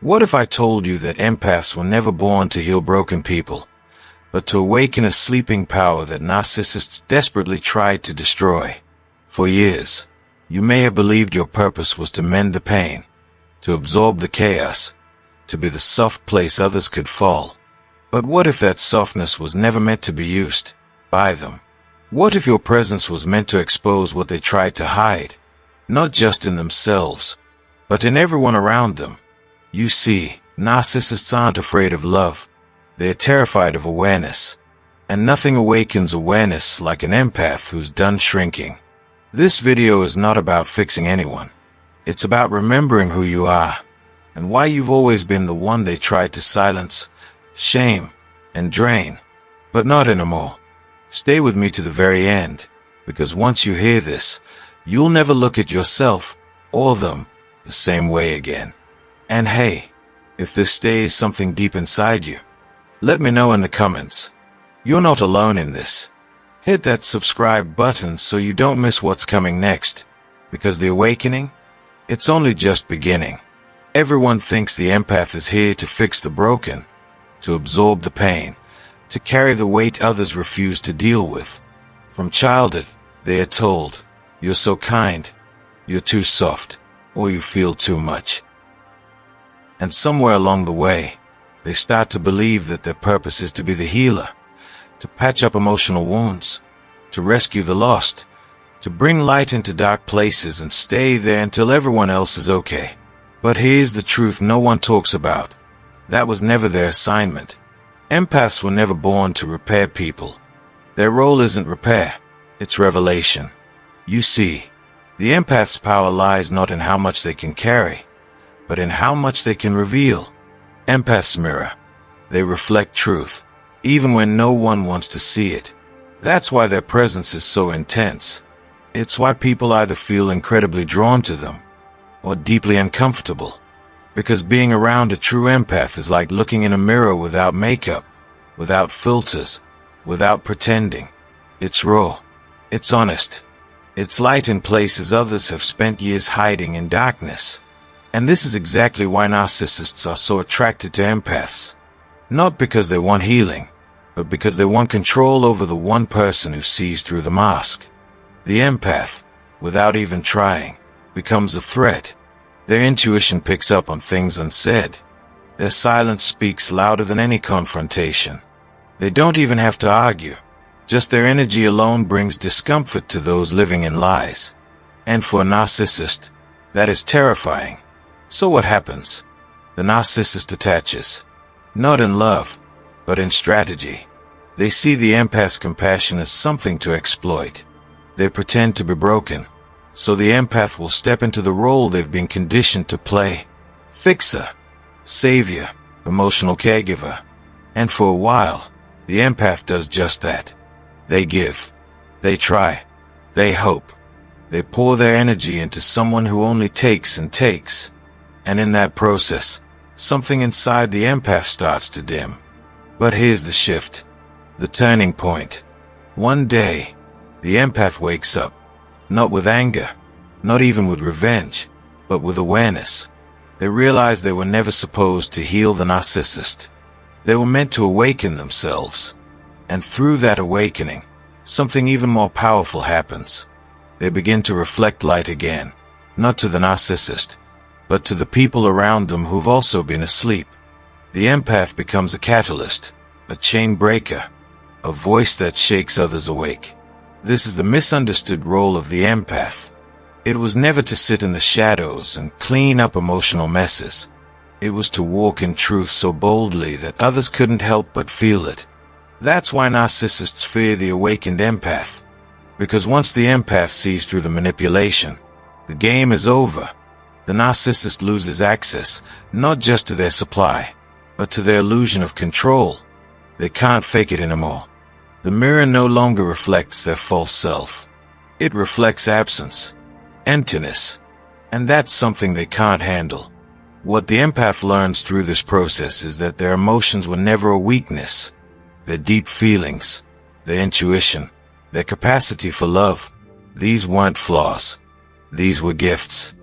What if I told you that empaths were never born to heal broken people, but to awaken a sleeping power that narcissists desperately tried to destroy? For years, you may have believed your purpose was to mend the pain, to absorb the chaos, to be the soft place others could fall. But what if that softness was never meant to be used by them? What if your presence was meant to expose what they tried to hide, not just in themselves, but in everyone around them? You see, narcissists aren't afraid of love. They're terrified of awareness. And nothing awakens awareness like an empath who's done shrinking. This video is not about fixing anyone. It's about remembering who you are, and why you've always been the one they tried to silence, shame, and drain. But not anymore. Stay with me to the very end, because once you hear this, you'll never look at yourself, or them, the same way again. And hey, if this stays something deep inside you, let me know in the comments. You're not alone in this. Hit that subscribe button so you don't miss what's coming next, because the awakening, it's only just beginning. Everyone thinks the empath is here to fix the broken, to absorb the pain, to carry the weight others refuse to deal with. From childhood, they are told, you're so kind, you're too soft, or you feel too much. And somewhere along the way, they start to believe that their purpose is to be the healer, to patch up emotional wounds, to rescue the lost, to bring light into dark places and stay there until everyone else is okay. But here's the truth no one talks about. That was never their assignment. Empaths were never born to repair people. Their role isn't repair, it's revelation. You see, the empath's power lies not in how much they can carry, but in how much they can reveal. Empaths mirror. They reflect truth, even when no one wants to see it. That's why their presence is so intense. It's why people either feel incredibly drawn to them, or deeply uncomfortable. Because being around a true empath is like looking in a mirror without makeup, without filters, without pretending. It's raw. It's honest. It's light in places others have spent years hiding in darkness. And this is exactly why narcissists are so attracted to empaths. Not because they want healing, but because they want control over the one person who sees through the mask. The empath, without even trying, becomes a threat. Their intuition picks up on things unsaid. Their silence speaks louder than any confrontation. They don't even have to argue. Just their energy alone brings discomfort to those living in lies. And for a narcissist, that is terrifying. So what happens? The narcissist attaches. Not in love, but in strategy. They see the empath's compassion as something to exploit. They pretend to be broken, so the empath will step into the role they've been conditioned to play. Fixer, savior, emotional caregiver. And for a while, the empath does just that. They give. They try. They hope. They pour their energy into someone who only takes and takes. And in that process, something inside the empath starts to dim. But here's the shift. The turning point. One day, the empath wakes up. Not with anger, not even with revenge, but with awareness. They realize they were never supposed to heal the narcissist. They were meant to awaken themselves. And through that awakening, something even more powerful happens. They begin to reflect light again, not to the narcissist, but to the people around them who've also been asleep. The empath becomes a catalyst, a chain breaker, a voice that shakes others awake. This is the misunderstood role of the empath. It was never to sit in the shadows and clean up emotional messes. It was to walk in truth so boldly that others couldn't help but feel it. That's why narcissists fear the awakened empath. Because once the empath sees through the manipulation, the game is over. The narcissist loses access, not just to their supply, but to their illusion of control. They can't fake it anymore. The mirror no longer reflects their false self. It reflects absence, emptiness, and that's something they can't handle. What the empath learns through this process is that their emotions were never a weakness. Their deep feelings, their intuition, their capacity for love, these weren't flaws. These were gifts.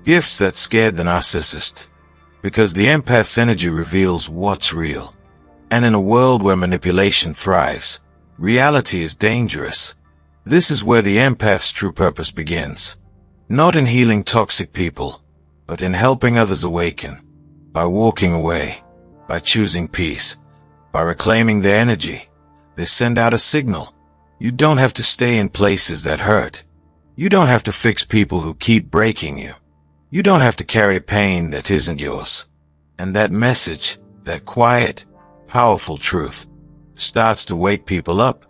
Gifts that scared the narcissist. because the empath's energy reveals what's real. And in a world where manipulation thrives, reality is dangerous. This is where the empath's true purpose begins. Not in healing toxic people, but in helping others awaken. By walking away, by choosing peace, by reclaiming their energy, they send out a signal. You don't have to stay in places that hurt. You don't have to fix people who keep breaking you. You don't have to carry pain that isn't yours. And that message, that quiet, powerful truth, starts to wake people up.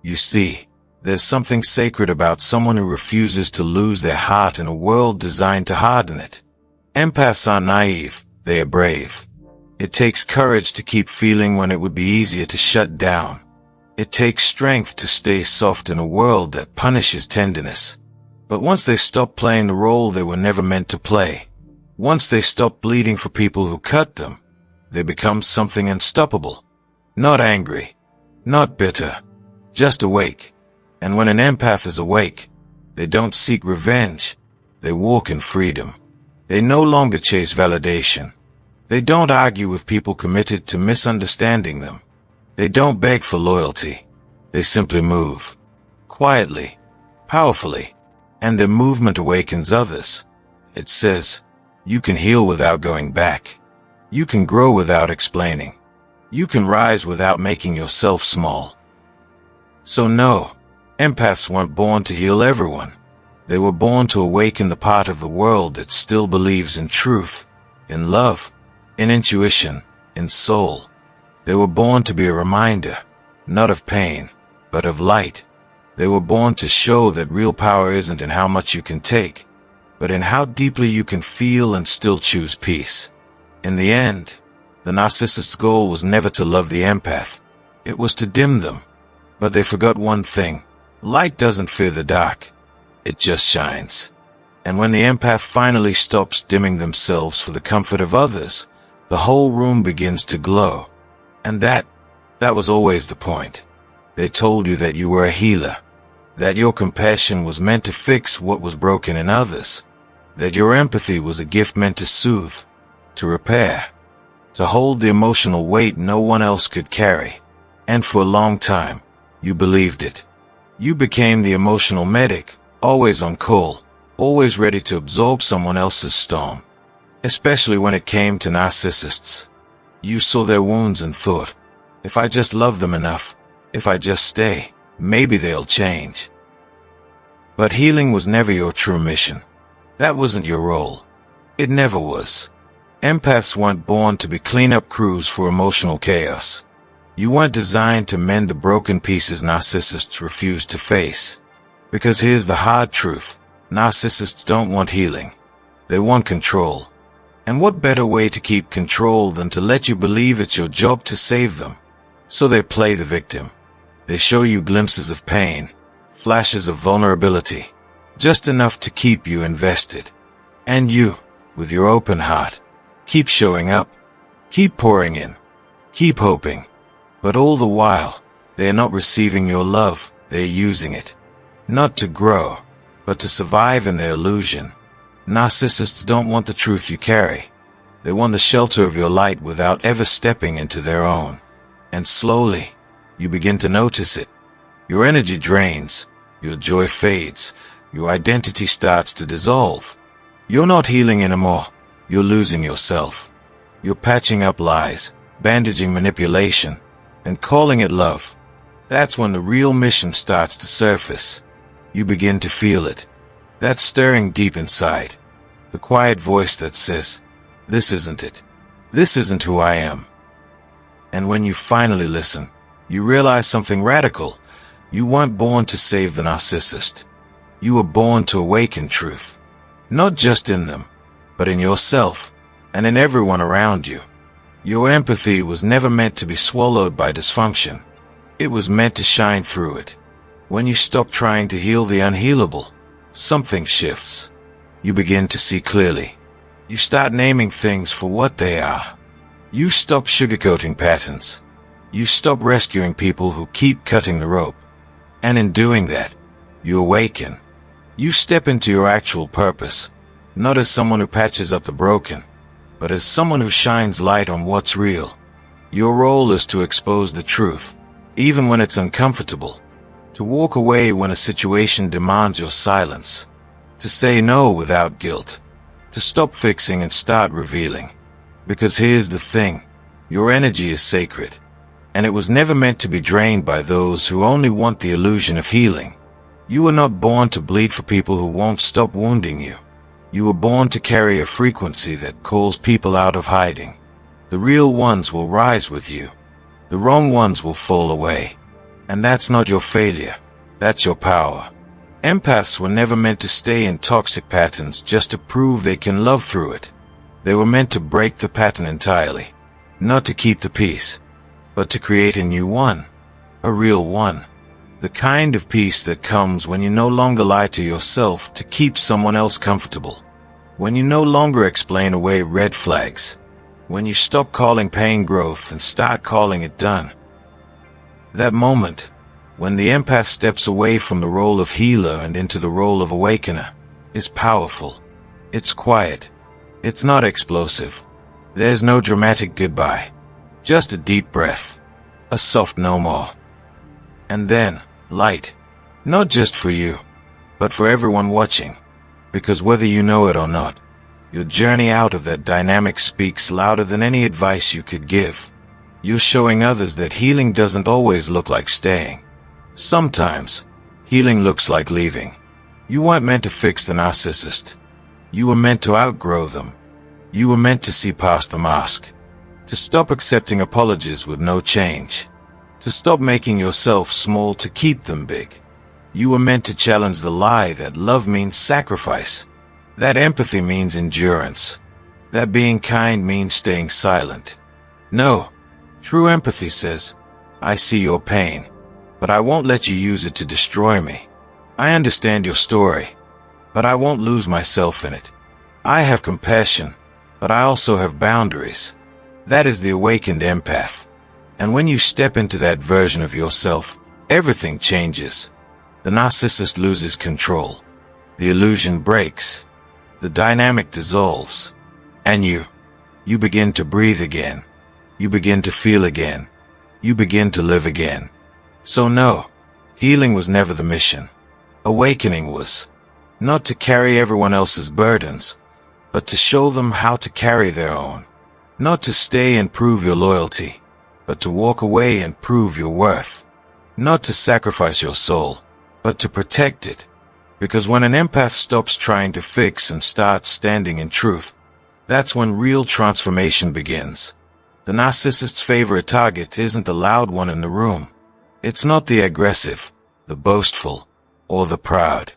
You see, there's something sacred about someone who refuses to lose their heart in a world designed to harden it. Empaths aren't naive, they are brave. It takes courage to keep feeling when it would be easier to shut down. It takes strength to stay soft in a world that punishes tenderness. But once they stop playing the role they were never meant to play, once they stop bleeding for people who cut them, they become something unstoppable. Not angry, not bitter, just awake. And when an empath is awake, they don't seek revenge. They walk in freedom. They no longer chase validation. They don't argue with people committed to misunderstanding them. They don't beg for loyalty. They simply move. Quietly, powerfully. And their movement awakens others. It says, you can heal without going back. You can grow without explaining. You can rise without making yourself small. So no, empaths weren't born to heal everyone. They were born to awaken the part of the world that still believes in truth, in love, in intuition, in soul. They were born to be a reminder, not of pain, but of light. They were born to show that real power isn't in how much you can take, but in how deeply you can feel and still choose peace. In the end, the narcissist's goal was never to love the empath. It was to dim them. But they forgot one thing. Light doesn't fear the dark. It just shines. And when the empath finally stops dimming themselves for the comfort of others, the whole room begins to glow. And that was always the point. They told you that you were a healer, that your compassion was meant to fix what was broken in others, that your empathy was a gift meant to soothe, to repair, to hold the emotional weight no one else could carry. And for a long time, you believed it. You became the emotional medic, always on call, always ready to absorb someone else's storm. Especially when it came to narcissists. You saw their wounds and thought, if I just love them enough, if I just stay, maybe they'll change. But healing was never your true mission. That wasn't your role. It never was. Empaths weren't born to be cleanup crews for emotional chaos. You weren't designed to mend the broken pieces narcissists refuse to face. Because here's the hard truth. Narcissists don't want healing. They want control. And what better way to keep control than to let you believe it's your job to save them? So they play the victim. They show you glimpses of pain, flashes of vulnerability, just enough to keep you invested. And you, with your open heart, keep showing up, keep pouring in, keep hoping. But all the while, they are not receiving your love, they are using it. Not to grow, but to survive in their illusion. Narcissists don't want the truth you carry. They want the shelter of your light without ever stepping into their own. And slowly, you begin to notice it. Your energy drains, your joy fades, your identity starts to dissolve. You're not healing anymore, you're losing yourself. You're patching up lies, bandaging manipulation, and calling it love. That's when the real mission starts to surface. You begin to feel it. That stirring deep inside. The quiet voice that says, this isn't it. This isn't who I am. And when you finally listen, you realize something radical. You weren't born to save the narcissist. You were born to awaken truth. Not just in them, but in yourself, and in everyone around you. Your empathy was never meant to be swallowed by dysfunction. It was meant to shine through it. When you stop trying to heal the unhealable, something shifts. You begin to see clearly. You start naming things for what they are. You stop sugarcoating patterns. You stop rescuing people who keep cutting the rope. And in doing that, you awaken. You step into your actual purpose, not as someone who patches up the broken, but as someone who shines light on what's real. Your role is to expose the truth, even when it's uncomfortable, to walk away when a situation demands your silence, to say no without guilt, to stop fixing and start revealing. Because here's the thing, your energy is sacred, and it was never meant to be drained by those who only want the illusion of healing. You were not born to bleed for people who won't stop wounding you. You were born to carry a frequency that calls people out of hiding. The real ones will rise with you. The wrong ones will fall away. And that's not your failure. That's your power. Empaths were never meant to stay in toxic patterns just to prove they can love through it. They were meant to break the pattern entirely. Not to keep the peace, but to create a new one. A real one. The kind of peace that comes when you no longer lie to yourself to keep someone else comfortable. When you no longer explain away red flags. When you stop calling pain growth and start calling it done. That moment, when the empath steps away from the role of healer and into the role of awakener, is powerful. It's quiet. It's not explosive. There's no dramatic goodbye. Just a deep breath. A soft no more. And then, light. Not just for you, but for everyone watching. Because whether you know it or not, your journey out of that dynamic speaks louder than any advice you could give. You're showing others that healing doesn't always look like staying. Sometimes, healing looks like leaving. You weren't meant to fix the narcissist. You were meant to outgrow them. You were meant to see past the mask. To stop accepting apologies with no change. To stop making yourself small to keep them big. You were meant to challenge the lie that love means sacrifice. That empathy means endurance. That being kind means staying silent. No. True empathy says, I see your pain, but I won't let you use it to destroy me. I understand your story, but I won't lose myself in it. I have compassion, but I also have boundaries. That is the awakened empath. And when you step into that version of yourself, everything changes. The narcissist loses control. The illusion breaks. The dynamic dissolves. And you begin to breathe again. You begin to feel again. You begin to live again. So no, healing was never the mission. Awakening was. Not to carry everyone else's burdens, but to show them how to carry their own. Not to stay and prove your loyalty, but to walk away and prove your worth. Not to sacrifice your soul, but to protect it. Because when an empath stops trying to fix and starts standing in truth, that's when real transformation begins. The narcissist's favorite target isn't the loud one in the room. It's not the aggressive, the boastful, or the proud.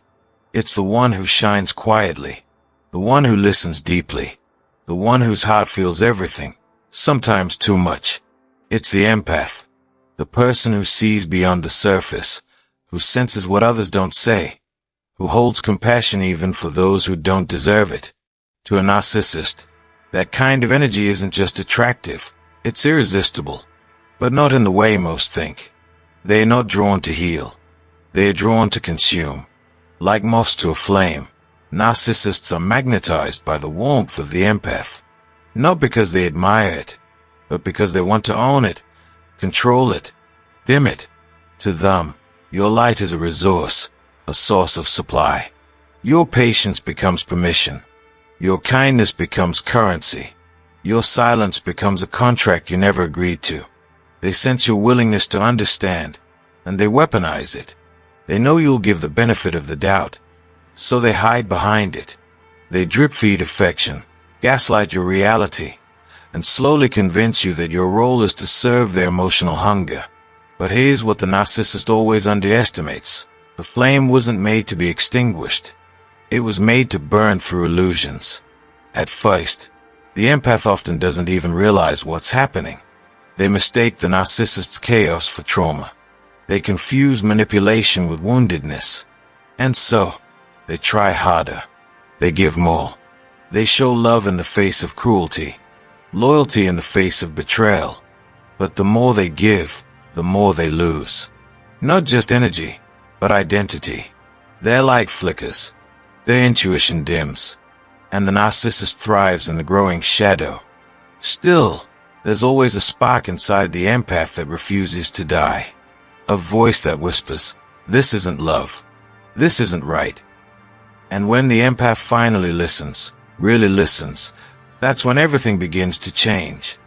It's the one who shines quietly, the one who listens deeply, the one whose heart feels everything, sometimes too much. It's the empath, the person who sees beyond the surface, who senses what others don't say, who holds compassion even for those who don't deserve it. To a narcissist, that kind of energy isn't just attractive, it's irresistible, but not in the way most think. They are not drawn to heal. They are drawn to consume. Like moths to a flame, narcissists are magnetized by the warmth of the empath, not because they admire it, but because they want to own it, control it, dim it. To them, your light is a resource, a source of supply. Your patience becomes permission. Your kindness becomes currency. Your silence becomes a contract you never agreed to. They sense your willingness to understand, and they weaponize it. They know you'll give the benefit of the doubt, so they hide behind it. They drip-feed affection, gaslight your reality, and slowly convince you that your role is to serve their emotional hunger. But here's what the narcissist always underestimates. The flame wasn't made to be extinguished. It was made to burn through illusions. At first, the empath often doesn't even realize what's happening. They mistake the narcissist's chaos for trauma. They confuse manipulation with woundedness. And so, they try harder. They give more. They show love in the face of cruelty, loyalty in the face of betrayal. But the more they give, the more they lose. Not just energy, but identity. Their light flickers. Their intuition dims. and the narcissist thrives in the growing shadow. Still, there's always a spark inside the empath that refuses to die. A voice that whispers, "This isn't love. This isn't right." And when the empath finally listens, really listens, that's when everything begins to change.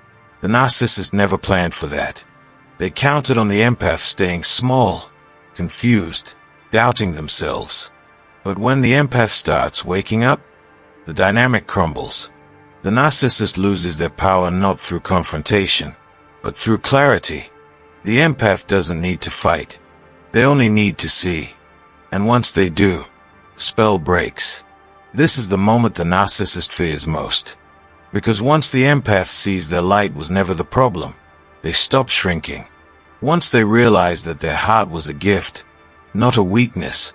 The narcissist never planned for that. They counted on the empath staying small, confused, doubting themselves. But when the empath starts waking up, the dynamic crumbles. The narcissist loses their power not through confrontation, but through clarity. The empath doesn't need to fight. They only need to see. And once they do, the spell breaks. This is the moment the narcissist fears most. Because once the empath sees their light was never the problem, they stop shrinking. Once they realize that their heart was a gift, not a weakness,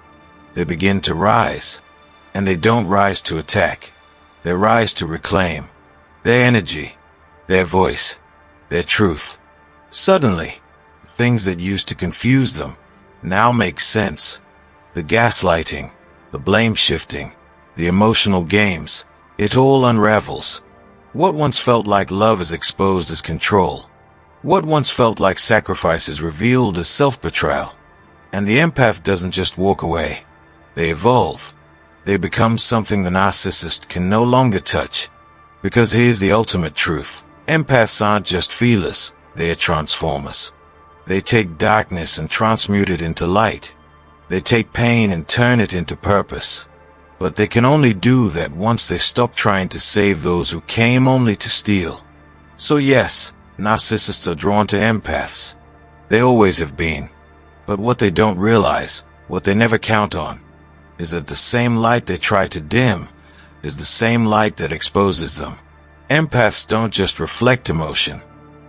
they begin to rise. And they don't rise to attack. They rise to reclaim their energy, their voice, their truth. Suddenly, things that used to confuse them now make sense. The gaslighting, the blame shifting, the emotional games, it all unravels. What once felt like love is exposed as control. What once felt like sacrifice is revealed as self-betrayal. And the empath doesn't just walk away. They evolve. They become something the narcissist can no longer touch. Because here's the ultimate truth. Empaths aren't just feelers, they are transformers. They take darkness and transmute it into light. They take pain and turn it into purpose. But they can only do that once they stop trying to save those who came only to steal. So yes, narcissists are drawn to empaths. They always have been. But what they don't realize, what they never count on, is that the same light they try to dim is the same light that exposes them. Empaths don't just reflect emotion,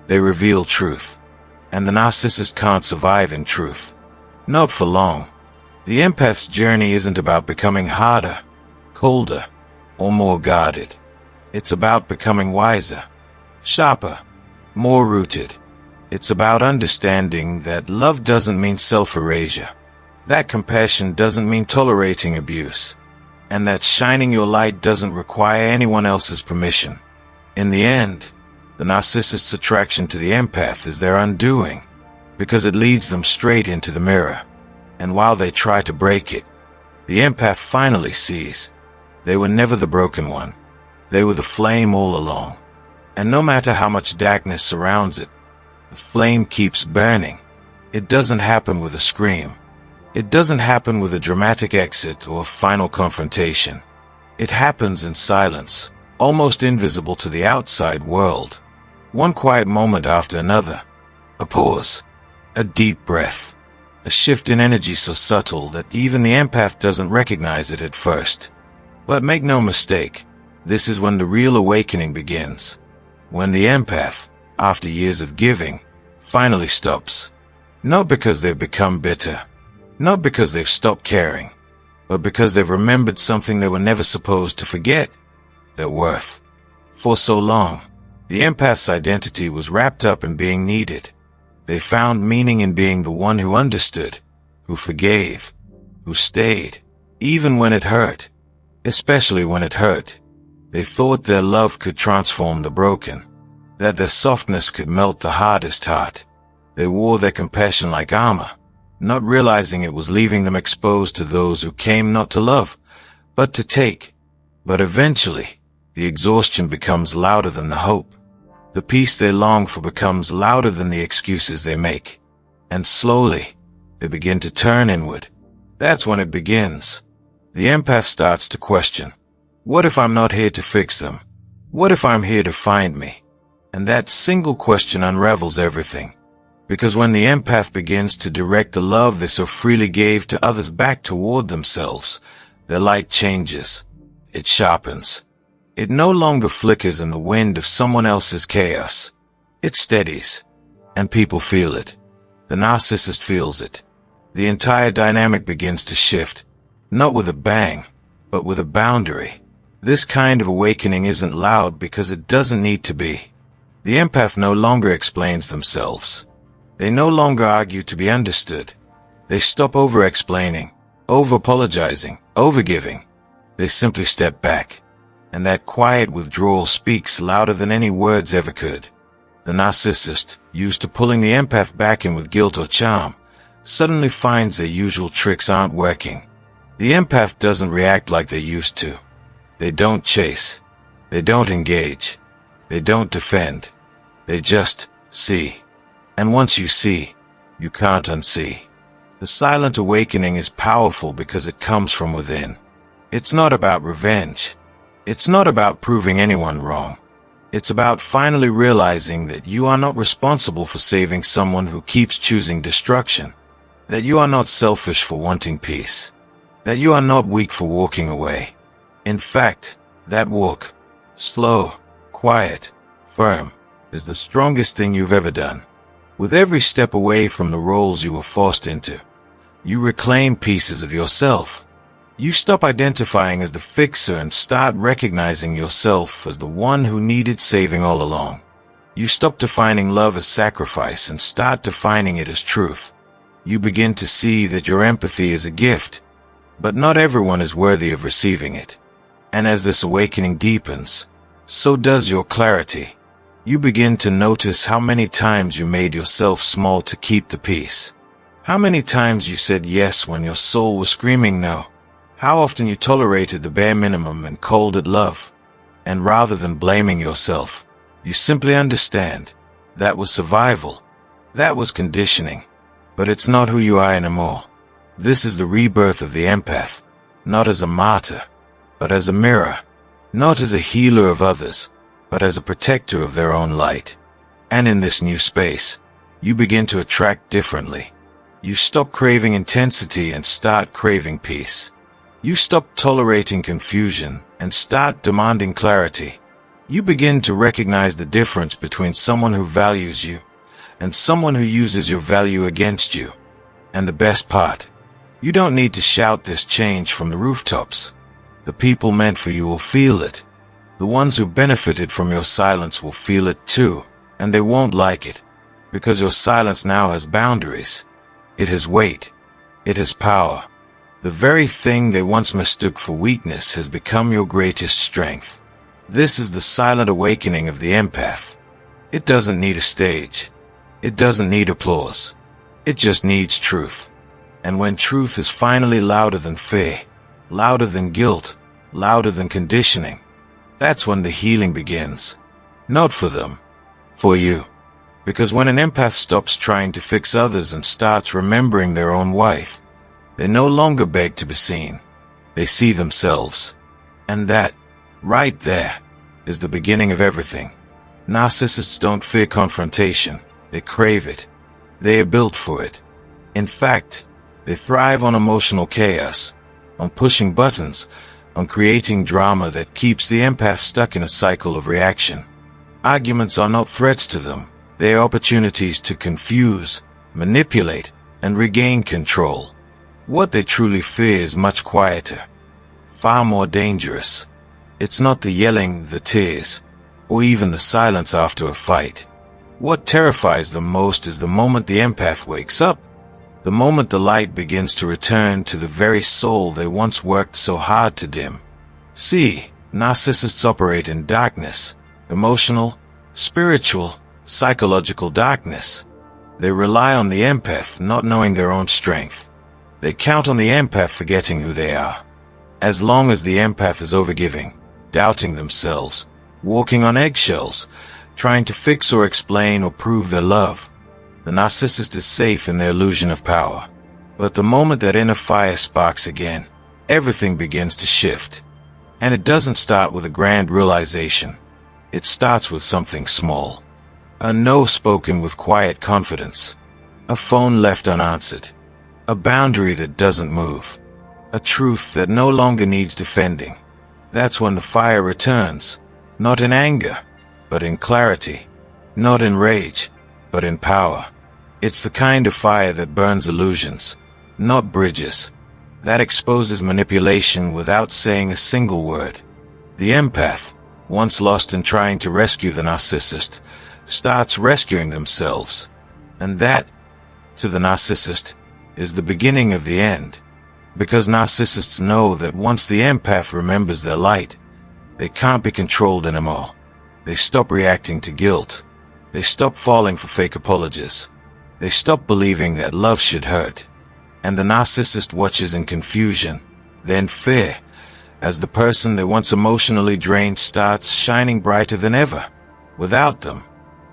they reveal truth. And the narcissist can't survive in truth. Not for long. The empath's journey isn't about becoming harder, colder, or more guarded. It's about becoming wiser, sharper, more rooted. It's about understanding that love doesn't mean self-erasure. That compassion doesn't mean tolerating abuse, and that shining your light doesn't require anyone else's permission. In the end, the narcissist's attraction to the empath is their undoing, because it leads them straight into the mirror. And while they try to break it, the empath finally sees they were never the broken one. They were the flame all along. And no matter how much darkness surrounds it, the flame keeps burning. It doesn't happen with a scream. It doesn't happen with a dramatic exit or final confrontation. It happens in silence, almost invisible to the outside world. One quiet moment after another. A pause. A deep breath. A shift in energy so subtle that even the empath doesn't recognize it at first. But make no mistake, this is when the real awakening begins. When the empath, after years of giving, finally stops. Not because they've become bitter. Not because they've stopped caring, but because they've remembered something they were never supposed to forget: their worth. For so long, the empath's identity was wrapped up in being needed. They found meaning in being the one who understood, who forgave, who stayed, even when it hurt. Especially when it hurt. They thought their love could transform the broken, that their softness could melt the hardest heart. They wore their compassion like armor, not realizing it was leaving them exposed to those who came not to love, but to take. But eventually, the exhaustion becomes louder than the hope. The peace they long for becomes louder than the excuses they make. And slowly, they begin to turn inward. That's when it begins. The empath starts to question, what if I'm not here to fix them? What if I'm here to find me? And that single question unravels everything. Because when the empath begins to direct the love they so freely gave to others back toward themselves, their light changes. It sharpens. It no longer flickers in the wind of someone else's chaos. It steadies. And people feel it. The narcissist feels it. The entire dynamic begins to shift. Not with a bang, but with a boundary. This kind of awakening isn't loud because it doesn't need to be. The empath no longer explains themselves. They no longer argue to be understood. They stop over-explaining, over-apologizing, over-giving. They simply step back. and that quiet withdrawal speaks louder than any words ever could. The narcissist, used to pulling the empath back in with guilt or charm, suddenly finds their usual tricks aren't working. The empath doesn't react like they used to. They don't chase. They don't engage. They don't defend. They just see. And once you see, you can't unsee. The silent awakening is powerful because it comes from within. It's not about revenge. It's not about proving anyone wrong. It's about finally realizing that you are not responsible for saving someone who keeps choosing destruction. That you are not selfish for wanting peace. That you are not weak for walking away. In fact, that walk, slow, quiet, firm, is the strongest thing you've ever done. With every step away from the roles you were forced into, you reclaim pieces of yourself. You stop identifying as the fixer and start recognizing yourself as the one who needed saving all along. You stop defining love as sacrifice and start defining it as truth. You begin to see that your empathy is a gift, but not everyone is worthy of receiving it. And as this awakening deepens, so does your clarity. You begin to notice how many times you made yourself small to keep the peace. How many times you said yes when your soul was screaming no. How often you tolerated the bare minimum and called it love. And rather than blaming yourself, you simply understand. That was survival. That was conditioning. But it's not who you are anymore. This is the rebirth of the empath, not as a martyr, but as a mirror. Not as a healer of others, but as a protector of their own light. And in this new space, you begin to attract differently. You stop craving intensity and start craving peace. You stop tolerating confusion and start demanding clarity. You begin to recognize the difference between someone who values you and someone who uses your value against you. And the best part, you don't need to shout this change from the rooftops. The people meant for you will feel it. The ones who benefited from your silence will feel it too, and they won't like it, because your silence now has boundaries. It has weight. It has power. The very thing they once mistook for weakness has become your greatest strength. This is the silent awakening of the empath. It doesn't need a stage. It doesn't need applause. It just needs truth. And when truth is finally louder than fear, louder than guilt, louder than conditioning, that's when the healing begins. Not for them, for you. Because when an empath stops trying to fix others and starts remembering their own wife, they no longer beg to be seen. They see themselves. And that, right there, is the beginning of everything. Narcissists don't fear confrontation. They crave it. They are built for it. In fact, they thrive on emotional chaos, on pushing buttons, on creating drama that keeps the empath stuck in a cycle of reaction. Arguments are not threats to them. They are opportunities to confuse, manipulate, and regain control. What they truly fear is much quieter, far more dangerous. It's not the yelling, the tears, or even the silence after a fight. What terrifies them most is the moment the empath wakes up, the moment the light begins to return to the very soul they once worked so hard to dim. See, narcissists operate in darkness, emotional, spiritual, psychological darkness. They rely on the empath not knowing their own strength. They count on the empath forgetting who they are. As long as the empath is overgiving, doubting themselves, walking on eggshells, trying to fix or explain or prove their love, the narcissist is safe in their illusion of power. But the moment that inner fire sparks again, everything begins to shift. And it doesn't start with a grand realization. It starts with something small. A no spoken with quiet confidence. A phone left unanswered. A boundary that doesn't move. A truth that no longer needs defending. That's when the fire returns. Not in anger, but in clarity. Not in rage, but in power. It's the kind of fire that burns illusions, not bridges. That exposes manipulation without saying a single word. The empath, once lost in trying to rescue the narcissist, starts rescuing themselves. And that, to the narcissist, is the beginning of the end. Because narcissists know that once the empath remembers their light, They can't be controlled anymore. They stop reacting to guilt. They stop falling for fake apologies. They stop believing that love should hurt. And the narcissist watches in confusion, then fear, as the person they once emotionally drained starts shining brighter than ever. Without them,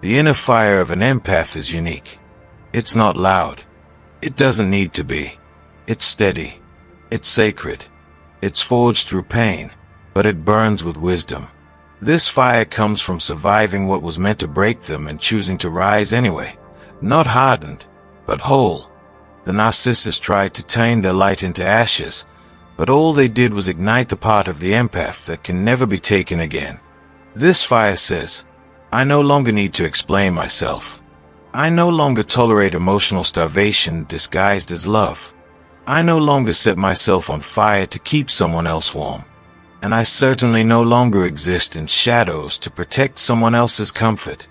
the inner fire of an empath is unique. It's not loud. It doesn't need to be. It's steady. It's sacred. It's forged through pain, but it burns with wisdom. This fire comes from surviving what was meant to break them and choosing to rise anyway. Not hardened, but whole. The narcissist tried to turn their light into ashes, but all they did was ignite the part of the empath that can never be taken again. This fire says, I no longer need to explain myself. I no longer tolerate emotional starvation disguised as love. I no longer set myself on fire to keep someone else warm. And I certainly no longer exist in shadows to protect someone else's comfort.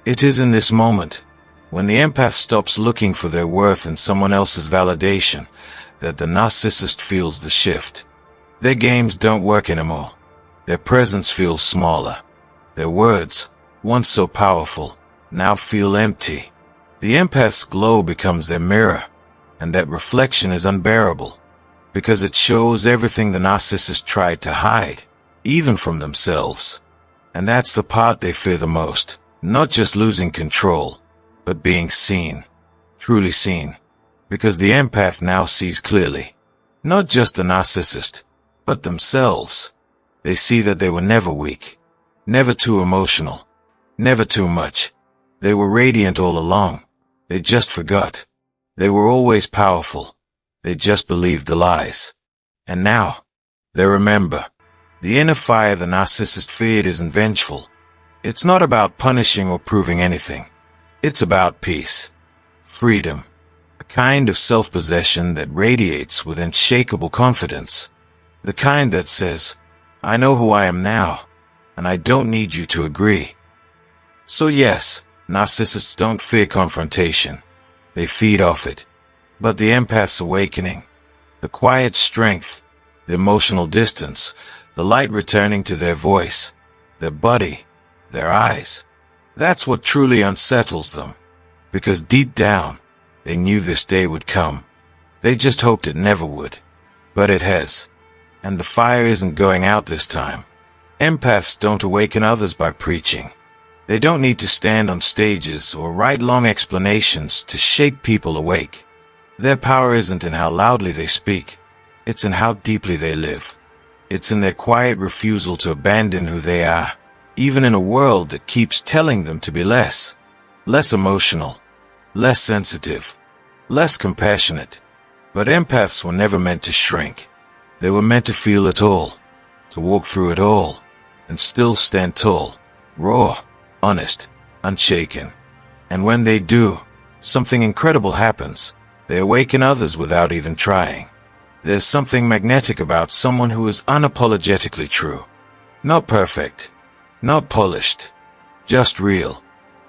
It is in this moment, when the empath stops looking for their worth in someone else's validation, that the narcissist feels the shift. Their games don't work anymore. Their presence feels smaller. Their words, once so powerful, now feel empty. The empath's glow becomes their mirror, and that reflection is unbearable, because it shows everything the narcissist tried to hide, even from themselves. And that's the part they fear the most, not just losing control, but being seen, truly seen, because the empath now sees clearly, not just the narcissist, but themselves. They see that they were never weak, never too emotional, never too much. They were radiant all along. They just forgot. They were always powerful. They just believed the lies. And now, they remember. The inner fire the narcissist feared isn't vengeful. It's not about punishing or proving anything. It's about peace, freedom, a kind of self-possession that radiates with unshakable confidence. The kind that says, I know who I am now, and I don't need you to agree. So yes, narcissists don't fear confrontation. They feed off it. But the empath's awakening, the quiet strength, the emotional distance, the light returning to their voice, their body, their eyes, that's what truly unsettles them. Because deep down, they knew this day would come. They just hoped it never would. But it has. And the fire isn't going out this time. Empaths don't awaken others by preaching. They don't need to stand on stages or write long explanations to shake people awake. Their power isn't in how loudly they speak. It's in how deeply they live. It's in their quiet refusal to abandon who they are, even in a world that keeps telling them to be less emotional, less sensitive, less compassionate. But empaths were never meant to shrink. They were meant to feel it all, to walk through it all, and still stand tall, raw, honest, unshaken. And when they do, something incredible happens. They awaken others without even trying. There's something magnetic about someone who is unapologetically true. Not perfect, not polished, just real.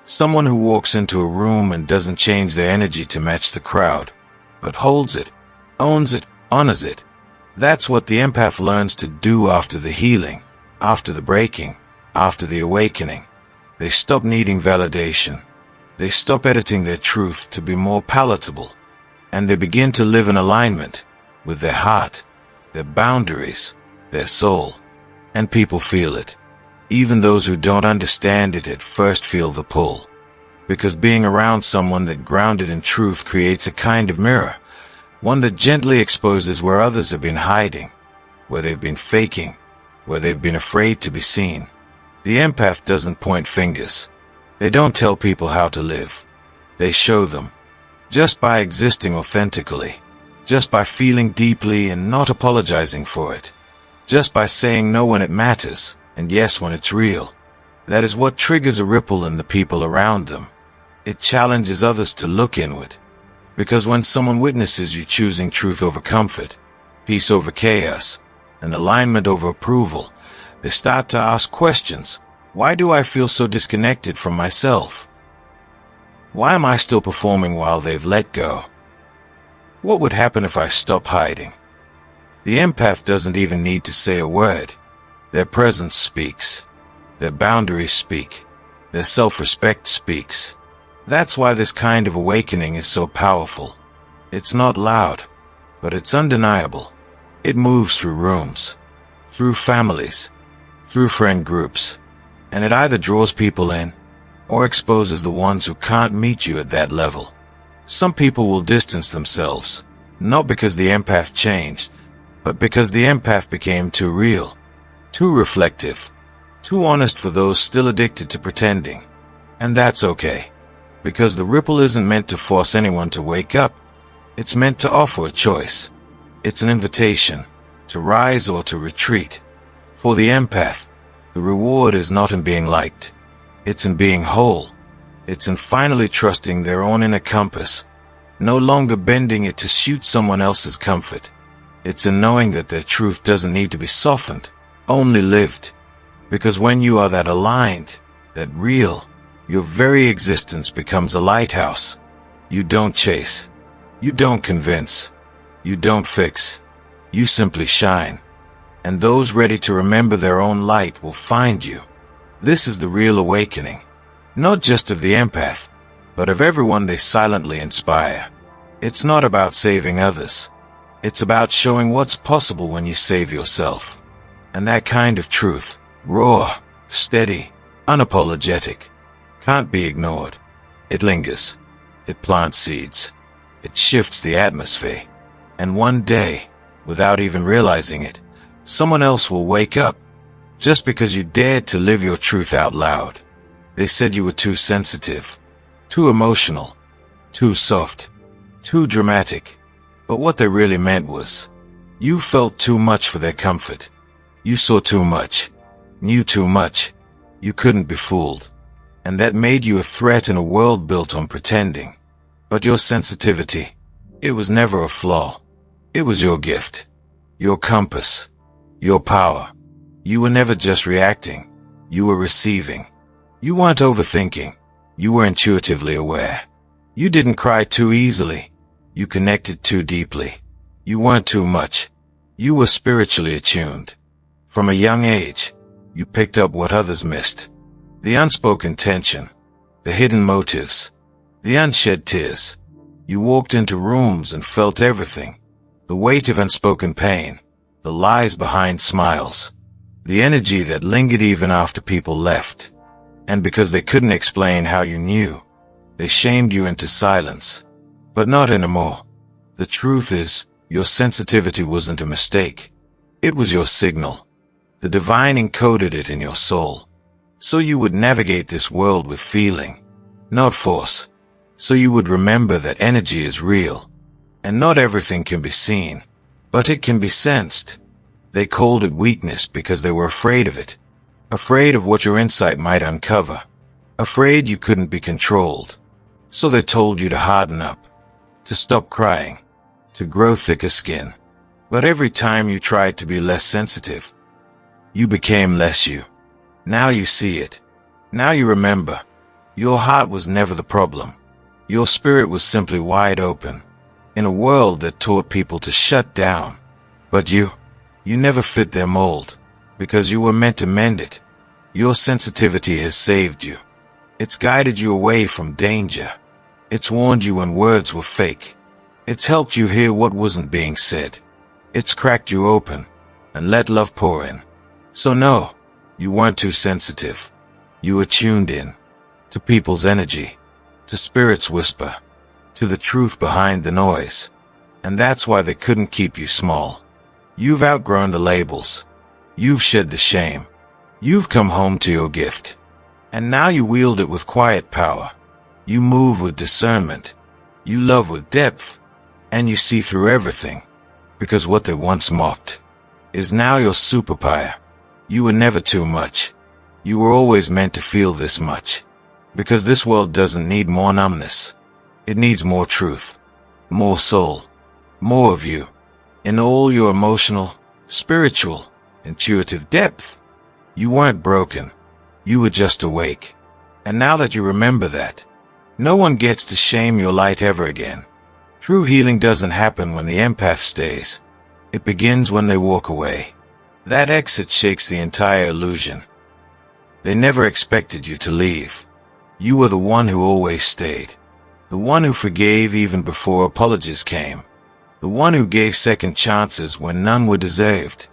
Someone who walks into a room and doesn't change their energy to match the crowd, but holds it, owns it, honors it. That's what the empath learns to do after the healing, after the breaking, after the awakening. They stop needing validation. They stop editing their truth to be more palatable. And they begin to live in alignment with their heart, their boundaries, their soul. And people feel it. Even those who don't understand it at first feel the pull. Because being around someone that grounded in truth creates a kind of mirror, one that gently exposes where others have been hiding, where they've been faking, where they've been afraid to be seen. The empath doesn't point fingers. They don't tell people how to live. They show them. Just by existing authentically, just by feeling deeply and not apologizing for it, just by saying no when it matters and yes when it's real. That is what triggers a ripple in the people around them. It challenges others to look inward. Because when someone witnesses you choosing truth over comfort, peace over chaos, and alignment over approval, they start to ask questions. Why do I feel so disconnected from myself? Why am I still performing while they've let go? What would happen if I stop hiding? The empath doesn't even need to say a word. Their presence speaks. Their boundaries speak. Their self-respect speaks. That's why this kind of awakening is so powerful. It's not loud, but it's undeniable. It moves through rooms, through families, through friend groups, and it either draws people in or exposes the ones who can't meet you at that level. Some people will distance themselves, not because the empath changed, but because the empath became too real, too reflective, too honest for those still addicted to pretending. And that's okay, because the ripple isn't meant to force anyone to wake up. It's meant to offer a choice. It's an invitation to rise or to retreat. For the empath, the reward is not in being liked. It's in being whole. It's in finally trusting their own inner compass, no longer bending it to suit someone else's comfort. It's in knowing that their truth doesn't need to be softened, only lived. Because when you are that aligned, that real, your very existence becomes a lighthouse. You don't chase. You don't convince. You don't fix. You simply shine. And those ready to remember their own light will find you. This is the real awakening, not just of the empath, but of everyone they silently inspire. It's not about saving others. It's about showing what's possible when you save yourself. And that kind of truth, raw, steady, unapologetic, can't be ignored. It lingers. It plants seeds. It shifts the atmosphere. And one day, without even realizing it, someone else will wake up, just because you dared to live your truth out loud. They said you were too sensitive, too emotional, too soft, too dramatic. But what they really meant was, you felt too much for their comfort. You saw too much, knew too much. You couldn't be fooled. And that made you a threat in a world built on pretending. But your sensitivity, it was never a flaw. It was your gift, your compass, your power. You were never just reacting. You were receiving. You weren't overthinking. You were intuitively aware. You didn't cry too easily. You connected too deeply. You weren't too much. You were spiritually attuned. From a young age, you picked up what others missed. The unspoken tension, the hidden motives, the unshed tears. You walked into rooms and felt everything. The weight of unspoken pain, the lies behind smiles, the energy that lingered even after people left. And because they couldn't explain how you knew, they shamed you into silence. But not anymore. The truth is, your sensitivity wasn't a mistake. It was your signal. The divine encoded it in your soul. So you would navigate this world with feeling, not force. So you would remember that energy is real. And not everything can be seen, but it can be sensed. They called it weakness because they were afraid of it. Afraid of what your insight might uncover. Afraid you couldn't be controlled. So they told you to harden up, to stop crying, to grow thicker skin. But every time you tried to be less sensitive, you became less you. Now you see it. Now you remember. Your heart was never the problem. Your spirit was simply wide open, in a world that taught people to shut down. But you never fit their mold, because you were meant to mend it. Your sensitivity has saved you. It's guided you away from danger. It's warned you when words were fake. It's helped you hear what wasn't being said. It's cracked you open and let love pour in. So no, you weren't too sensitive. You were tuned in to people's energy, to spirit's whisper, to the truth behind the noise. And that's why they couldn't keep you small. You've outgrown the labels. You've shed the shame. You've come home to your gift. And now you wield it with quiet power. You move with discernment. You love with depth. And you see through everything. Because what they once mocked is now your superpower. You were never too much. You were always meant to feel this much. Because this world doesn't need more numbness. It needs more truth, more soul, more of you. In all your emotional, spiritual, intuitive depth. You weren't broken. You were just awake. And now that you remember that, no one gets to shame your light ever again. True healing doesn't happen when the empath stays. It begins when they walk away. That exit shakes the entire illusion. They never expected you to leave. You were the one who always stayed. The one who forgave even before apologies came. The one who gave second chances when none were deserved.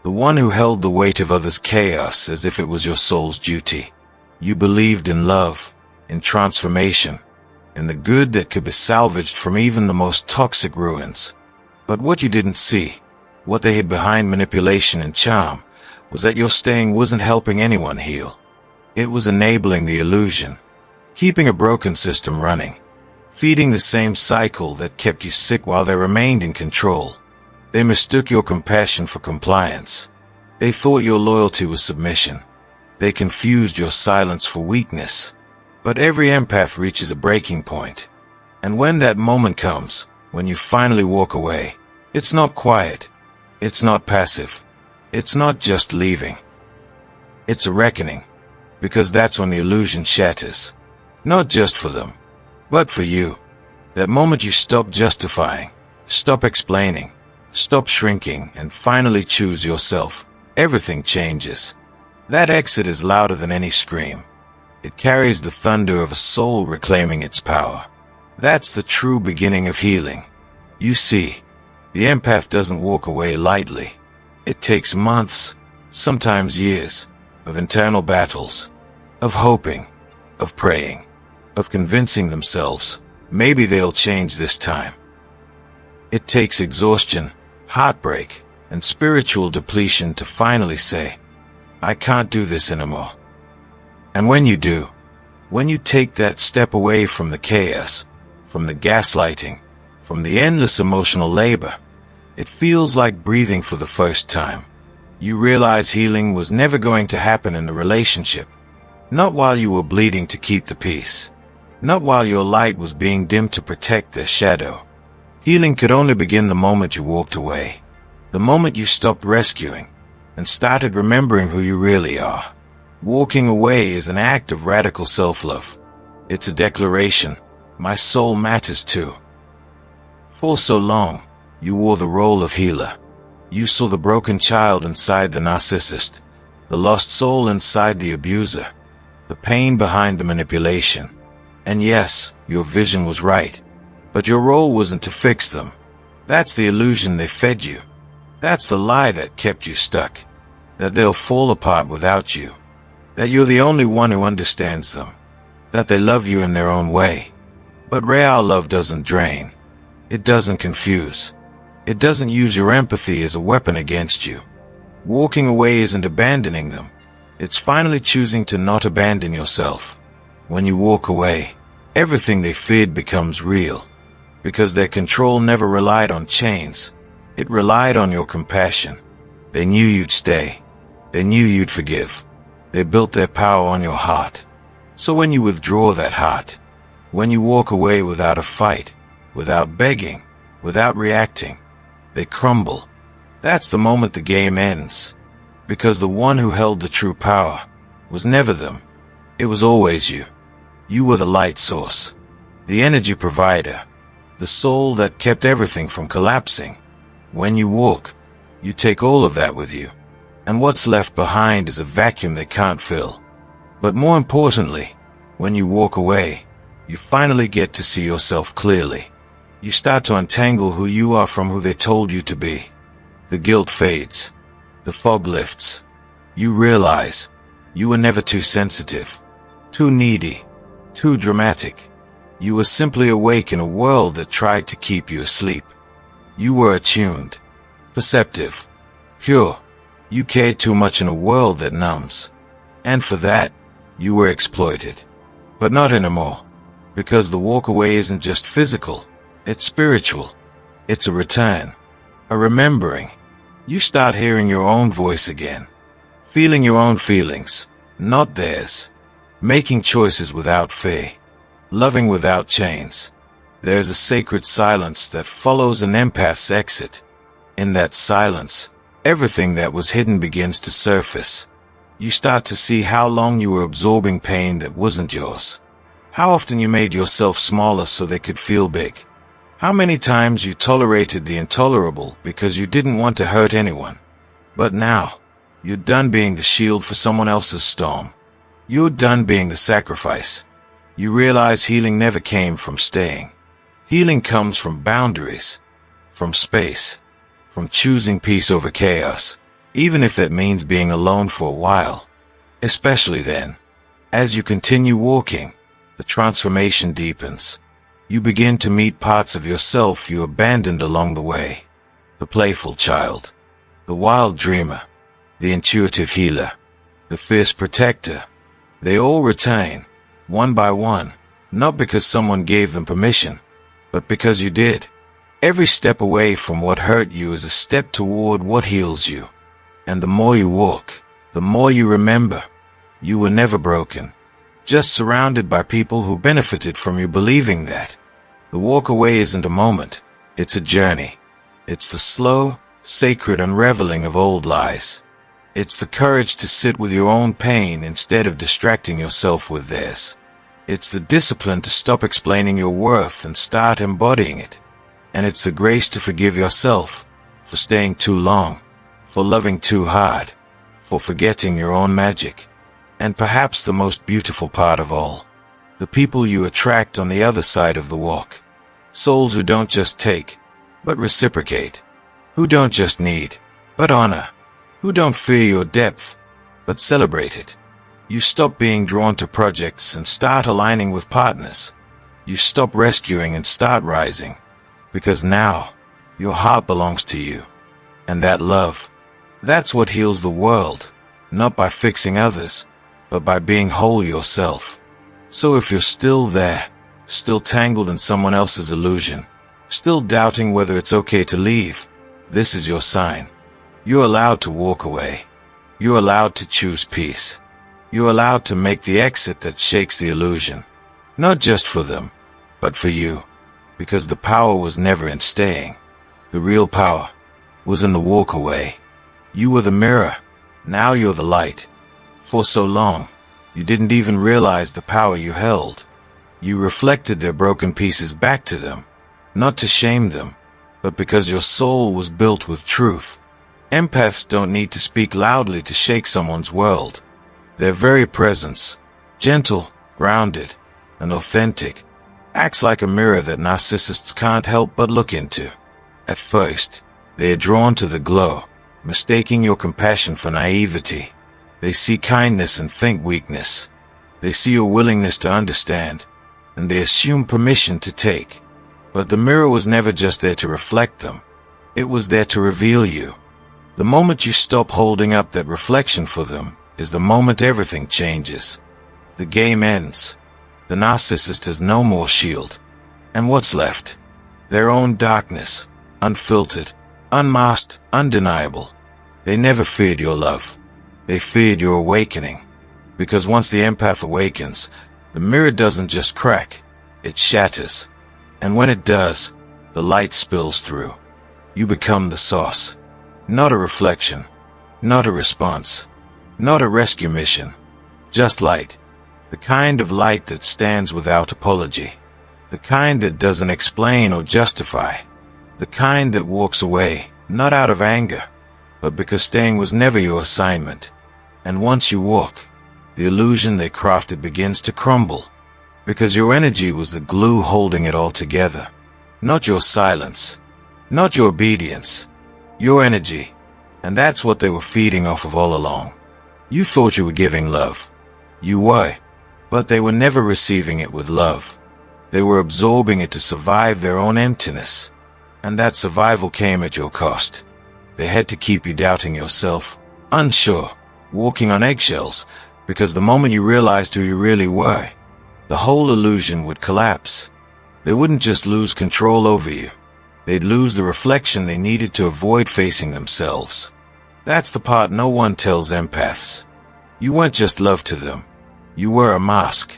The one who held the weight of others' chaos as if it was your soul's duty. You believed in love, in transformation, in the good that could be salvaged from even the most toxic ruins. But what you didn't see, what they hid behind manipulation and charm, was that your staying wasn't helping anyone heal. It was enabling the illusion, keeping a broken system running, feeding the same cycle that kept you sick while they remained in control. They mistook your compassion for compliance. They thought your loyalty was submission. They confused your silence for weakness. But every empath reaches a breaking point. And when that moment comes, when you finally walk away, it's not quiet. It's not passive. It's not just leaving. It's a reckoning. Because that's when the illusion shatters. Not just for them, but for you. That moment you stop justifying, stop explaining, stop shrinking, and finally choose yourself, everything changes. That exit is louder than any scream. It carries the thunder of a soul reclaiming its power. That's the true beginning of healing. You see, the empath doesn't walk away lightly. It takes months, sometimes years, of internal battles, of hoping, of praying, of convincing themselves, maybe they'll change this time. It takes exhaustion, heartbreak, and spiritual depletion to finally say, I can't do this anymore. And when you do, when you take that step away from the chaos, from the gaslighting, from the endless emotional labor, it feels like breathing for the first time. You realize healing was never going to happen in the relationship. Not while you were bleeding to keep the peace. Not while your light was being dimmed to protect their shadow. Healing could only begin the moment you walked away. The moment you stopped rescuing and started remembering who you really are. Walking away is an act of radical self-love. It's a declaration. My soul matters too. For so long, you wore the role of healer. You saw the broken child inside the narcissist, the lost soul inside the abuser, the pain behind the manipulation. And yes, your vision was right, but your role wasn't to fix them. That's the illusion they fed you. That's the lie that kept you stuck, that they'll fall apart without you, that you're the only one who understands them, that they love you in their own way. But real love doesn't drain. It doesn't confuse. It doesn't use your empathy as a weapon against you. Walking away isn't abandoning them. It's finally choosing to not abandon yourself. When you walk away, everything they feared becomes real. Because their control never relied on chains. It relied on your compassion. They knew you'd stay. They knew you'd forgive. They built their power on your heart. So when you withdraw that heart, when you walk away without a fight, without begging, without reacting, they crumble. That's the moment the game ends. Because the one who held the true power was never them. It was always you. You were the light source, the energy provider, the soul that kept everything from collapsing. When you walk, you take all of that with you. And what's left behind is a vacuum they can't fill. But more importantly, when you walk away, you finally get to see yourself clearly. You start to untangle who you are from who they told you to be. The guilt fades. The fog lifts. You realize you were never too sensitive, too needy, too dramatic. You were simply awake in a world that tried to keep you asleep. You were attuned, perceptive, pure. You cared too much in a world that numbs. And for that, you were exploited. But not anymore. Because the walk away isn't just physical. It's spiritual. It's a return. A remembering. You start hearing your own voice again. Feeling your own feelings, not theirs. Making choices without fear. Loving without chains. There's a sacred silence that follows an empath's exit. In that silence, everything that was hidden begins to surface. You start to see how long you were absorbing pain that wasn't yours. How often you made yourself smaller so they could feel big. How many times you tolerated the intolerable because you didn't want to hurt anyone. But now, you're done being the shield for someone else's storm. You're done being the sacrifice. You realize healing never came from staying. Healing comes from boundaries, from space, from choosing peace over chaos, even if that means being alone for a while. Especially then, as you continue walking, the transformation deepens. You begin to meet parts of yourself you abandoned along the way. The playful child, the wild dreamer, the intuitive healer, the fierce protector. They all return, one by one, not because someone gave them permission, but because you did. Every step away from what hurt you is a step toward what heals you. And the more you walk, the more you remember. You were never broken, just surrounded by people who benefited from you believing that. The walk away isn't a moment, it's a journey. It's the slow, sacred unraveling of old lies. It's the courage to sit with your own pain instead of distracting yourself with theirs. It's the discipline to stop explaining your worth and start embodying it. And it's the grace to forgive yourself for staying too long, for loving too hard, for forgetting your own magic. And perhaps the most beautiful part of all, the people you attract on the other side of the walk. Souls who don't just take, but reciprocate. Who don't just need, but honor. Who don't fear your depth, but celebrate it. You stop being drawn to projects and start aligning with partners. You stop rescuing and start rising. Because now, your heart belongs to you. And that love, that's what heals the world, not by fixing others, but by being whole yourself. So if you're still there, still tangled in someone else's illusion, still doubting whether it's okay to leave, this is your sign. You're allowed to walk away. You're allowed to choose peace. You're allowed to make the exit that shakes the illusion. Not just for them, but for you. Because the power was never in staying. The real power was in the walk away. You were the mirror. Now you're the light. For so long, you didn't even realize the power you held. You reflected their broken pieces back to them, not to shame them, but because your soul was built with truth. Empaths don't need to speak loudly to shake someone's world. Their very presence, gentle, grounded, and authentic, acts like a mirror that narcissists can't help but look into. At first, they are drawn to the glow, mistaking your compassion for naivety. They see kindness and think weakness. They see your willingness to understand, and they assume permission to take. But the mirror was never just there to reflect them. It was there to reveal you. The moment you stop holding up that reflection for them is the moment everything changes. The game ends. The narcissist has no more shield. And what's left? Their own darkness, unfiltered, unmasked, undeniable. They never feared your love. They feared your awakening. Because once the empath awakens, the mirror doesn't just crack, it shatters. And when it does, the light spills through. You become the source. Not a reflection, not a response, not a rescue mission. Just light. The kind of light that stands without apology. The kind that doesn't explain or justify. The kind that walks away, not out of anger, but because staying was never your assignment. And once you walk, the illusion they crafted begins to crumble. Because your energy was the glue holding it all together. Not your silence. Not your obedience. Your energy. And that's what they were feeding off of all along. You thought you were giving love. You were. But they were never receiving it with love. They were absorbing it to survive their own emptiness. And that survival came at your cost. They had to keep you doubting yourself, unsure, walking on eggshells, because the moment you realized who you really were, the whole illusion would collapse. They wouldn't just lose control over you. They'd lose the reflection they needed to avoid facing themselves. That's the part no one tells empaths. You weren't just love to them. You were a mask,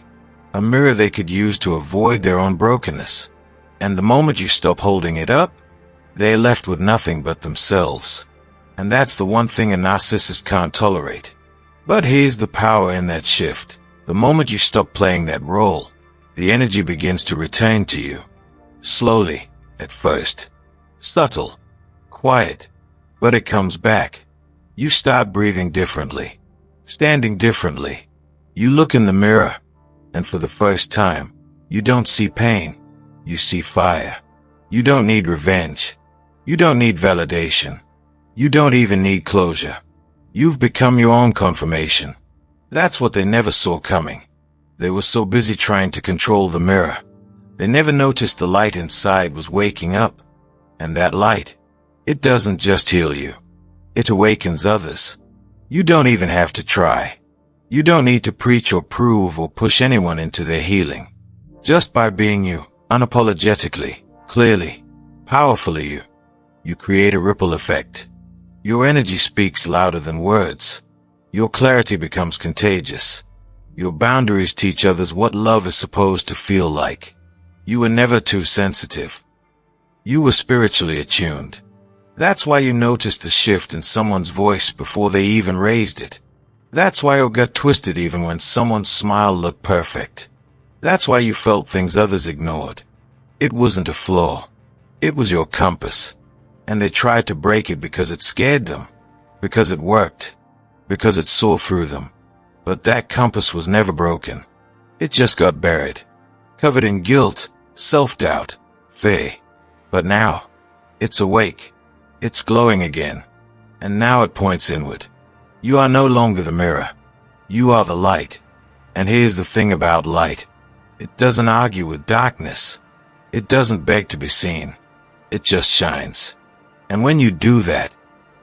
a mirror they could use to avoid their own brokenness. And the moment you stop holding it up, they're left with nothing but themselves. And that's the one thing a narcissist can't tolerate. But here's the power in that shift. The moment you stop playing that role, the energy begins to return to you. Slowly, at first. Subtle. Quiet. But it comes back. You start breathing differently, standing differently. You look in the mirror, and for the first time, you don't see pain. You see fire. You don't need revenge. You don't need validation. You don't even need closure. You've become your own confirmation. That's what they never saw coming. They were so busy trying to control the mirror. They never noticed the light inside was waking up. And that light, it doesn't just heal you. It awakens others. You don't even have to try. You don't need to preach or prove or push anyone into their healing. Just by being you, unapologetically, clearly, powerfully you create a ripple effect. Your energy speaks louder than words. Your clarity becomes contagious. Your boundaries teach others what love is supposed to feel like. You were never too sensitive. You were spiritually attuned. That's why you noticed the shift in someone's voice before they even raised it. That's why your gut twisted even when someone's smile looked perfect. That's why you felt things others ignored. It wasn't a flaw. It was your compass. And they tried to break it because it scared them. Because it worked. Because it saw through them. But that compass was never broken. It just got buried. Covered in guilt, self-doubt, fear. But now, it's awake. It's glowing again. And now it points inward. You are no longer the mirror. You are the light. And here's the thing about light. It doesn't argue with darkness. It doesn't beg to be seen. It just shines. And when you do that,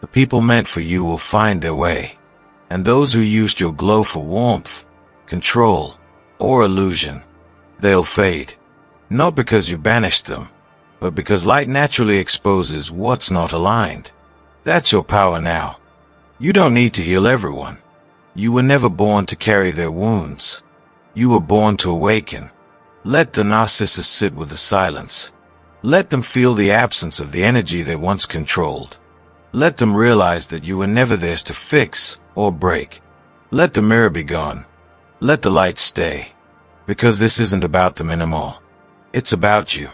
the people meant for you will find their way. And those who used your glow for warmth, control, or illusion, they'll fade. Not because you banished them, but because light naturally exposes what's not aligned. That's your power now. You don't need to heal everyone. You were never born to carry their wounds. You were born to awaken. Let the narcissist sit with the silence. Let them feel the absence of the energy they once controlled. Let them realize that you were never theirs to fix or break. Let the mirror be gone. Let the light stay. Because this isn't about them anymore. It's about you.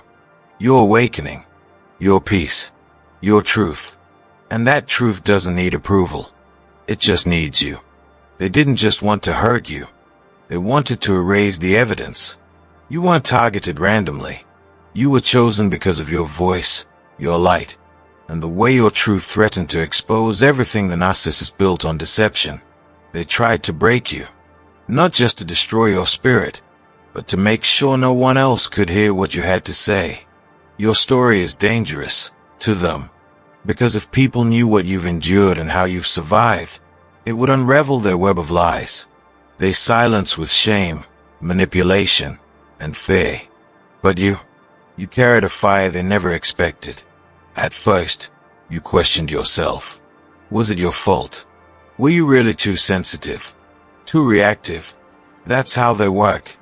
Your awakening. Your peace. Your truth. And that truth doesn't need approval. It just needs you. They didn't just want to hurt you. They wanted to erase the evidence. You weren't targeted randomly. You were chosen because of your voice, your light, and the way your truth threatened to expose everything the narcissist built on deception. They tried to break you, not just to destroy your spirit, but to make sure no one else could hear what you had to say. Your story is dangerous to them, because if people knew what you've endured and how you've survived, it would unravel their web of lies. They silence with shame, manipulation, and fear. But you carried a fire they never expected. At first, you questioned yourself. Was it your fault? Were you really too sensitive? Too reactive? That's how they work.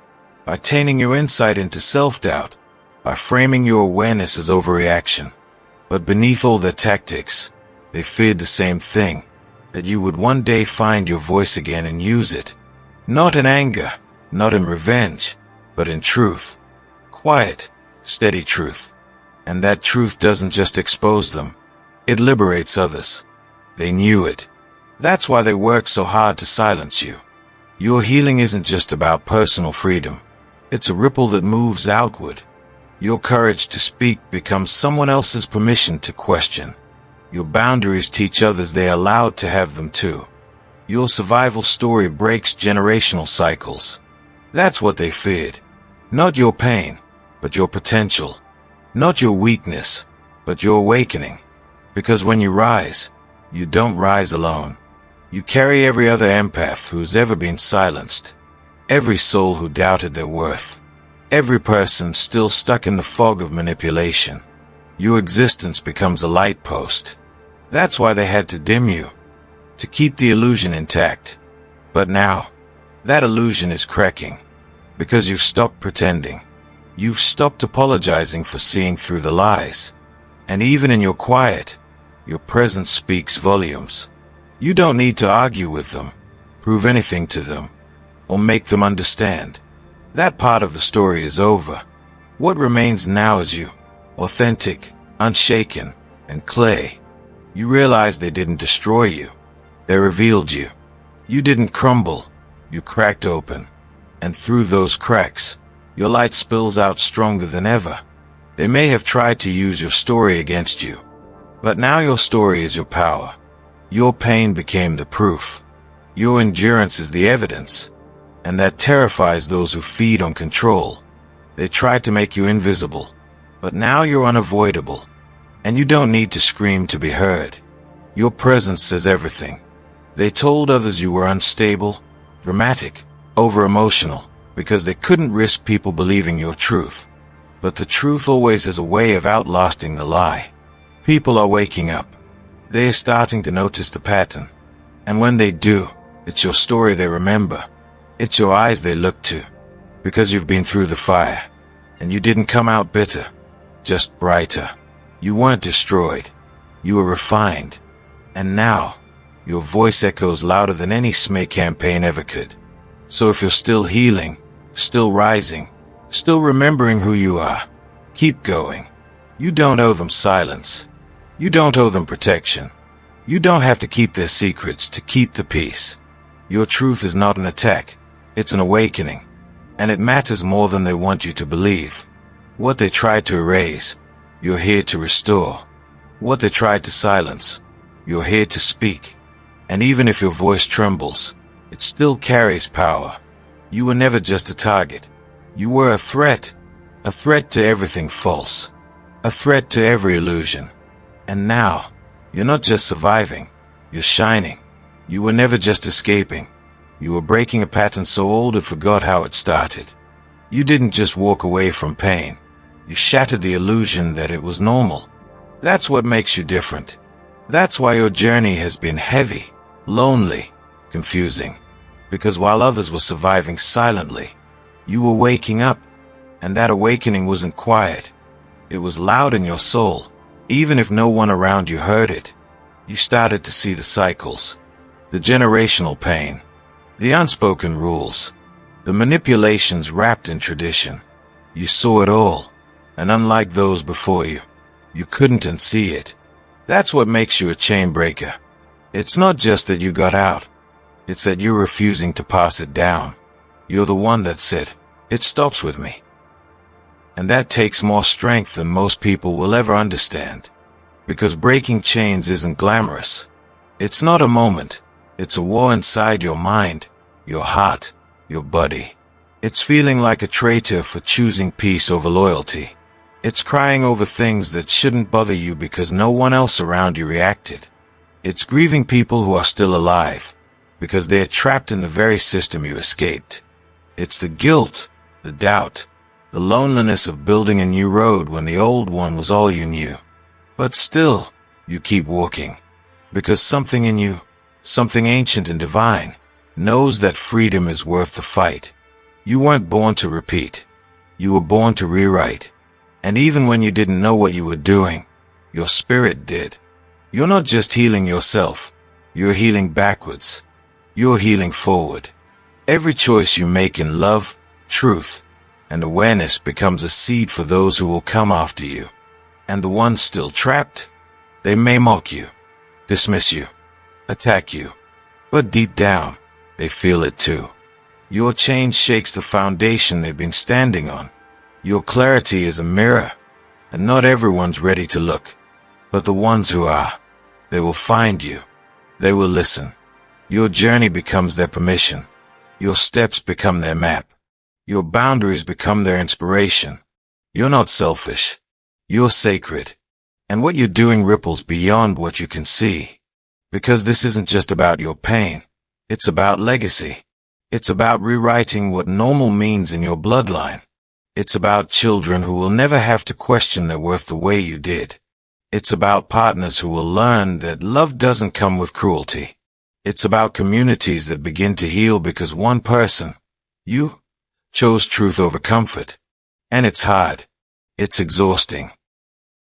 By tainting your insight into self-doubt, by framing your awareness as overreaction. But beneath all their tactics, they feared the same thing, that you would one day find your voice again and use it. Not in anger, not in revenge, but in truth. Quiet, steady truth. And that truth doesn't just expose them, it liberates others. They knew it. That's why they worked so hard to silence you. Your healing isn't just about personal freedom. It's a ripple that moves outward. Your courage to speak becomes someone else's permission to question. Your boundaries teach others they are allowed to have them too. Your survival story breaks generational cycles. That's what they feared. Not your pain, but your potential. Not your weakness, but your awakening. Because when you rise, you don't rise alone. You carry every other empath who's ever been silenced. Every soul who doubted their worth. Every person still stuck in the fog of manipulation. Your existence becomes a light post. That's why they had to dim you, to keep the illusion intact. But now, that illusion is cracking, because you've stopped pretending. You've stopped apologizing for seeing through the lies. And even in your quiet, your presence speaks volumes. You don't need to argue with them, prove anything to them, or make them understand. That part of the story is over. What remains now is you, authentic, unshaken, and clay. You realize they didn't destroy you. They revealed you. You didn't crumble. You cracked open. And through those cracks, your light spills out stronger than ever. They may have tried to use your story against you, but now your story is your power. Your pain became the proof. Your endurance is the evidence. And that terrifies those who feed on control. They tried to make you invisible, but now you're unavoidable. And you don't need to scream to be heard. Your presence says everything. They told others you were unstable, dramatic, over-emotional, because they couldn't risk people believing your truth. But the truth always has a way of outlasting the lie. People are waking up. They are starting to notice the pattern. And when they do, it's your story they remember. It's your eyes they look to. Because you've been through the fire. And you didn't come out bitter, just brighter. You weren't destroyed. You were refined. And now, your voice echoes louder than any smear campaign ever could. So if you're still healing, still rising, still remembering who you are, keep going. You don't owe them silence. You don't owe them protection. You don't have to keep their secrets to keep the peace. Your truth is not an attack. It's an awakening. And it matters more than they want you to believe. What they tried to erase, you're here to restore. What they tried to silence, you're here to speak. And even if your voice trembles, it still carries power. You were never just a target. You were a threat to everything false, a threat to every illusion. And now, you're not just surviving, you're shining. You were never just escaping. You were breaking a pattern so old it forgot how it started. You didn't just walk away from pain. You shattered the illusion that it was normal. That's what makes you different. That's why your journey has been heavy, lonely, confusing. Because while others were surviving silently, you were waking up. And that awakening wasn't quiet. It was loud in your soul, even if no one around you heard it. You started to see the cycles, the generational pain, the unspoken rules, the manipulations wrapped in tradition. You saw it all, and unlike those before you, you couldn't unsee it. That's what makes you a chain breaker. It's not just that you got out. It's that you're refusing to pass it down. You're the one that said, "It stops with me." And that takes more strength than most people will ever understand. Because breaking chains isn't glamorous. It's not a moment. It's a war inside your mind, your heart, your body. It's feeling like a traitor for choosing peace over loyalty. It's crying over things that shouldn't bother you because no one else around you reacted. It's grieving people who are still alive, because they're trapped in the very system you escaped. It's the guilt, the doubt, the loneliness of building a new road when the old one was all you knew. But still, you keep walking. Because something in you, something ancient and divine, knows that freedom is worth the fight. You weren't born to repeat. You were born to rewrite. And even when you didn't know what you were doing, your spirit did. You're not just healing yourself. You're healing backwards. You're healing forward. Every choice you make in love, truth, and awareness becomes a seed for those who will come after you. And the ones still trapped, they may mock you, dismiss you, attack you. But deep down, they feel it too. Your change shakes the foundation they've been standing on. Your clarity is a mirror, and not everyone's ready to look. But the ones who are, they will find you. They will listen. Your journey becomes their permission. Your steps become their map. Your boundaries become their inspiration. You're not selfish. You're sacred. And what you're doing ripples beyond what you can see. Because this isn't just about your pain. It's about legacy. It's about rewriting what normal means in your bloodline. It's about children who will never have to question their worth the way you did. It's about partners who will learn that love doesn't come with cruelty. It's about communities that begin to heal because one person, you, chose truth over comfort. And it's hard. It's exhausting.